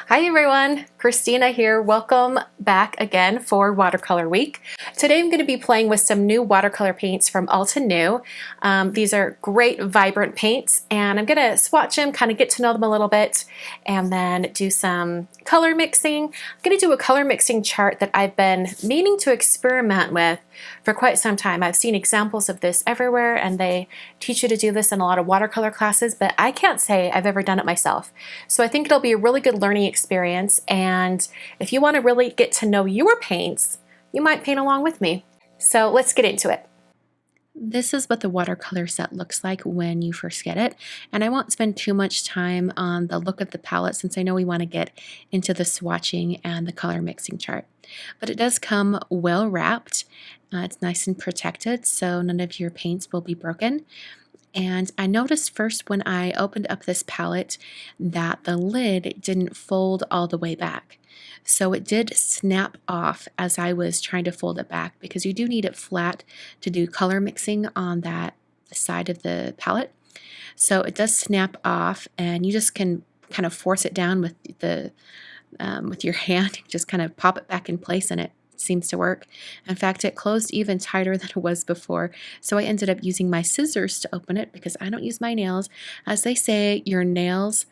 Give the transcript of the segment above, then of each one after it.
Hi everyone, Christina here. Welcome back again for Watercolor Week. Today I'm going to be playing with some new watercolor paints from Altenew. These are great vibrant paints and I'm going to swatch them, kind of get to know them a little bit, and then do some color mixing. I'm going to do a color mixing chart that I've been meaning to experiment with for quite some time. I've seen examples of this everywhere and they teach you to do this in a lot of watercolor classes, but I can't say I've ever done it myself. So I think it'll be a really good learning experience, and if you want to really get to know your paints, you might paint along with me. So let's get into it. This is what the watercolor set looks like when you first get it, and I won't spend too much time on the look of the palette since I know we want to get into the swatching and the color mixing chart. But it does come well wrapped. It's nice and protected, so none of your paints will be broken. And I noticed first when I opened up this palette that the lid didn't fold all the way back. So it did snap off as I was trying to fold it back, because you do need it flat to do color mixing on that side of the palette. So it does snap off, and you just can kind of force it down with your hand, just kind of pop it back in place, and it seems to work. In fact, it closed even tighter than it was before, so I ended up using my scissors to open it because I don't use my nails. As they say, your nails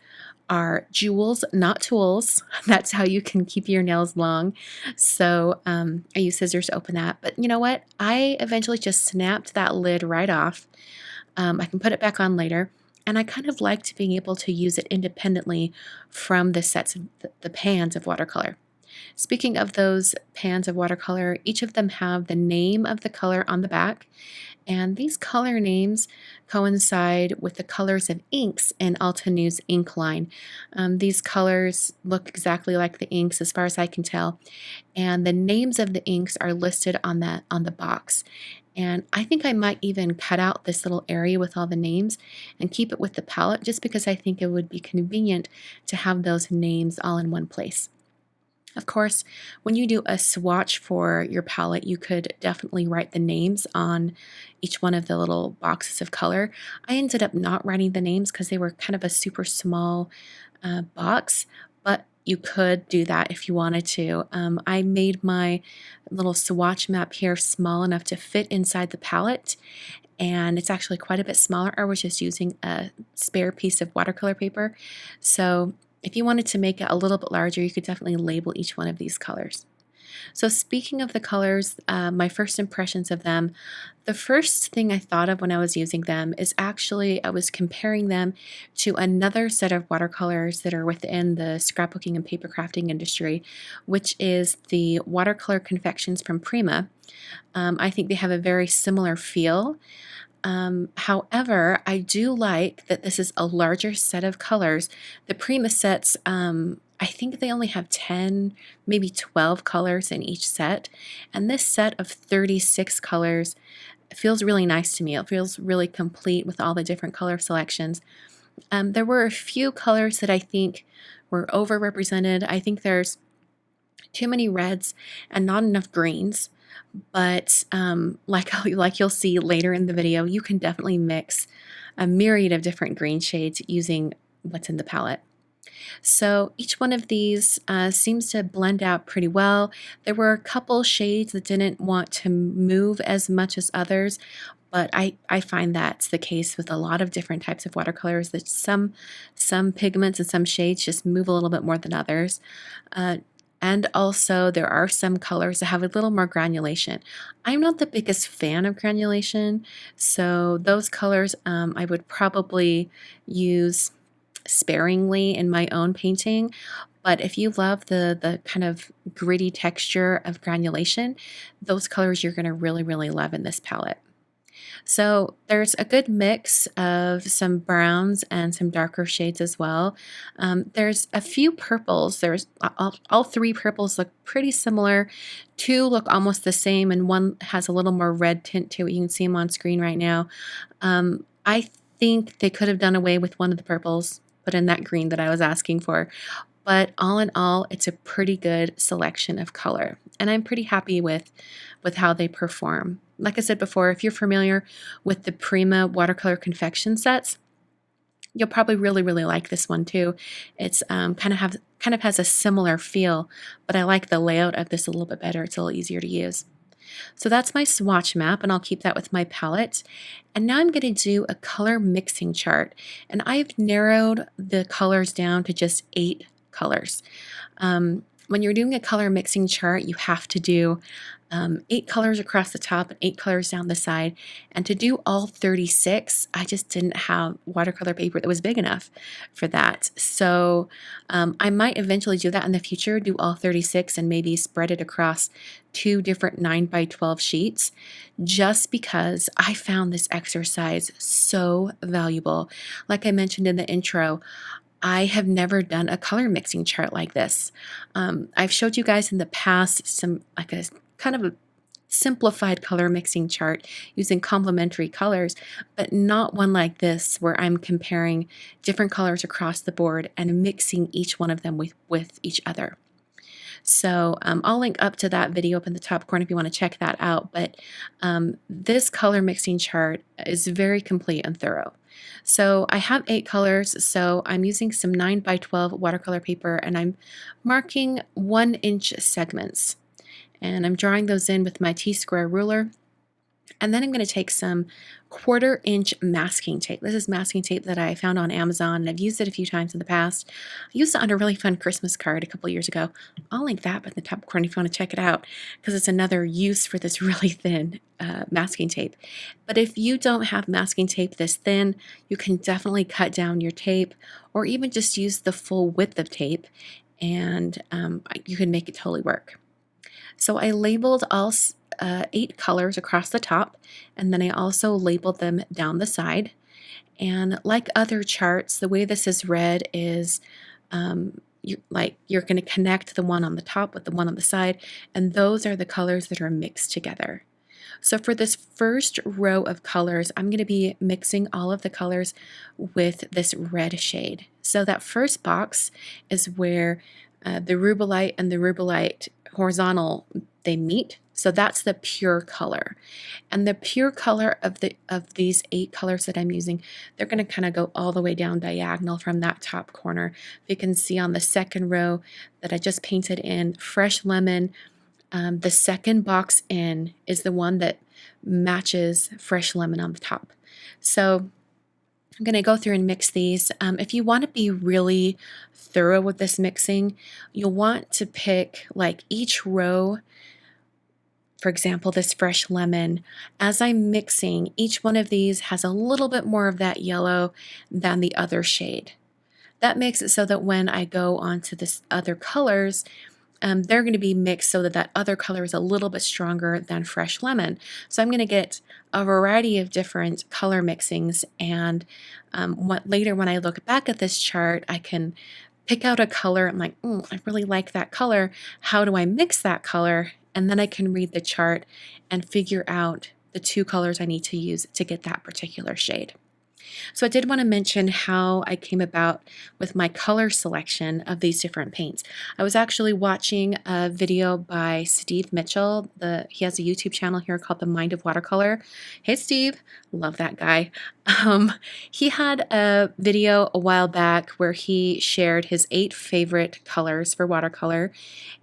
are jewels, not tools. That's how you can keep your nails long. So I use scissors to open that. But you know what? I eventually just snapped that lid right off. I can put it back on later. And I kind of liked being able to use it independently from the sets of the pans of watercolor. Speaking of those pans of watercolor, each of them have the name of the color on the back, and these color names coincide with the colors of inks in Altenew's ink line. These colors look exactly like the inks as far as I can tell, and the names of the inks are listed on the box. And I think I might even cut out this little area with all the names and keep it with the palette, just because I think it would be convenient to have those names all in one place. Of course, when you do a swatch for your palette, you could definitely write the names on each one of the little boxes of color. I ended up not writing the names because they were kind of a super small box, but you could do that if you wanted to. I made my little swatch map here small enough to fit inside the palette, and it's actually quite a bit smaller. I was just using a spare piece of watercolor paper. So if you wanted to make it a little bit larger, you could definitely label each one of these colors. So speaking of the colors, my first impressions of them, the first thing I thought of when I was using them is actually I was comparing them to another set of watercolors that are within the scrapbooking and paper crafting industry, which is the watercolor confections from Prima. I think they have a very similar feel. However, I do like that this is a larger set of colors. The Prima sets, I think they only have 10, maybe 12 colors in each set. And this set of 36 colors feels really nice to me. It feels really complete with all the different color selections. There were a few colors that I think were overrepresented. I think there's too many reds and not enough greens. But like you'll see later in the video, you can definitely mix a myriad of different green shades using what's in the palette. So each one of these seems to blend out pretty well. There were a couple shades that didn't want to move as much as others, but I find that's the case with a lot of different types of watercolors, that some pigments and some shades just move a little bit more than others. And also, there are some colors that have a little more granulation. I'm not the biggest fan of granulation, so those colors I would probably use sparingly in my own painting. But if you love the kind of gritty texture of granulation, those colors you're going to really, really love in this palette. So there's a good mix of some browns and some darker shades as well. There's a few purples. There's all three purples look pretty similar. Two look almost the same, and one has a little more red tint to it. You can see them on screen right now. I think they could have done away with one of the purples, put in that green that I was asking for. But all in all, it's a pretty good selection of color, and I'm pretty happy with how they perform. Like I said before, if you're familiar with the Prima watercolor confection sets, you'll probably really, really like this one too. It's kind of kind of has a similar feel, but I like the layout of this a little bit better. It's a little easier to use. So that's my swatch map, and I'll keep that with my palette. And now I'm going to do a color mixing chart, and I've narrowed the colors down to just 8 colors. When you're doing a color mixing chart, you have to do 8 colors across the top and 8 colors down the side. And to do all 36, I just didn't have watercolor paper that was big enough for that. So I might eventually do that in the future, do all 36 and maybe spread it across 2 different 9x12 sheets, just because I found this exercise so valuable. Like I mentioned in the intro, I have never done a color mixing chart like this. I've showed you guys in the past some like a kind of a simplified color mixing chart using complementary colors, but not one like this where I'm comparing different colors across the board and mixing each one of them with each other. So I'll link up to that video up in the top corner if you want to check that out. But this color mixing chart is very complete and thorough. So I have 8 colors, so I'm using some 9x12 watercolor paper, and I'm marking 1-inch segments. And I'm drawing those in with my T-square ruler. And then I'm going to take some 1/4-inch masking tape. This is masking tape that I found on Amazon, and I've used it a few times in the past. I used it on a really fun Christmas card a couple years ago. I'll link that in the top corner if you want to check it out, because it's another use for this really thin masking tape. But if you don't have masking tape this thin, you can definitely cut down your tape, or even just use the full width of tape, and you can make it totally work. So I labeled all 8 colors across the top, and then I also labeled them down the side. And like other charts, the way this is read is you're going to connect the one on the top with the one on the side, and those are the colors that are mixed together. So for this first row of colors, I'm going to be mixing all of the colors with this red shade. So that first box is where the rubellite and the rubellite horizontal, they meet. So that's the pure color. And the pure color of these 8 colors that I'm using, they're going to kind of go all the way down diagonal from that top corner. You can see on the second row that I just painted in fresh lemon. The second box in is the one that matches fresh lemon on the top. So I'm going to go through and mix these. If you want to be really thorough with this mixing, you'll want to pick like each row. For example, this fresh lemon, as I'm mixing, each one of these has a little bit more of that yellow than the other shade. That makes it so that when I go on to this other colors, they're going to be mixed so that that other color is a little bit stronger than fresh lemon. So I'm going to get a variety of different color mixings, and later when I look back at this chart, I can pick out a color. I'm like, I really like that color. How do I mix that color? And then I can read the chart and figure out the 2 colors I need to use to get that particular shade. So I did want to mention how I came about with my color selection of these different paints. I was actually watching a video by Steve Mitchell. He has a YouTube channel here called The Mind of Watercolor. Hey Steve, love that guy. He had a video a while back where he shared his 8 favorite colors for watercolor.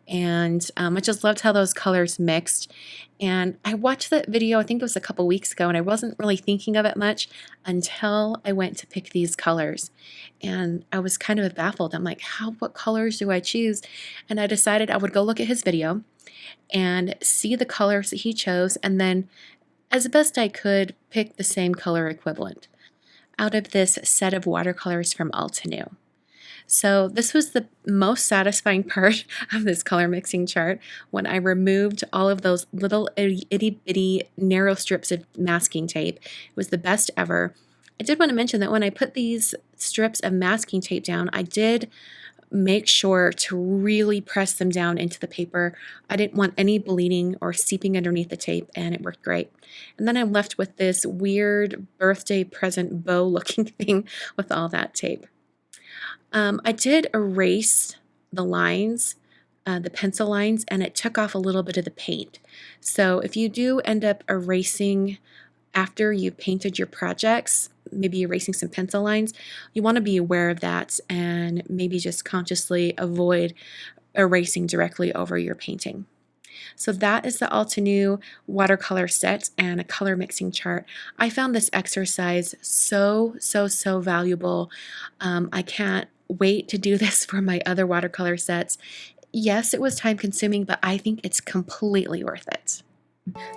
And I just loved how those colors mixed. And I watched that video, I think it was a couple weeks ago, and I wasn't really thinking of it much until I went to pick these colors. And I was kind of baffled. I'm like, what colors do I choose? And I decided I would go look at his video and see the colors that he chose, and then as best I could pick the same color equivalent out of this set of watercolors from Altenew. So this was the most satisfying part of this color mixing chart, when I removed all of those little itty bitty narrow strips of masking tape. It was the best ever. I did want to mention that when I put these strips of masking tape down, I did make sure to really press them down into the paper. I didn't want any bleeding or seeping underneath the tape, and it worked great. And then I'm left with this weird birthday present bow looking thing with all that tape. I did erase the lines, the pencil lines, and it took off a little bit of the paint. So if you do end up erasing after you've painted your projects, maybe erasing some pencil lines, you want to be aware of that and maybe just consciously avoid erasing directly over your painting. So that is the Altenew watercolor set and a color mixing chart. I found this exercise so valuable. I can't wait to do this for my other watercolor sets. Yes, it was time consuming, but I think it's completely worth it.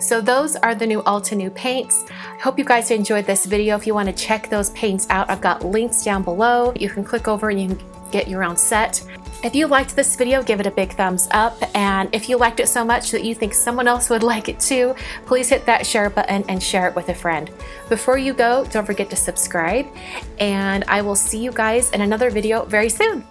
So those are the new Altenew paints. I hope you guys enjoyed this video. If you want to check those paints out, I've got links down below. You can click over and you can get your own set. If you liked this video, give it a big thumbs up, and if you liked it so much that you think someone else would like it too, please hit that share button and share it with a friend. Before you go, don't forget to subscribe, and I will see you guys in another video very soon.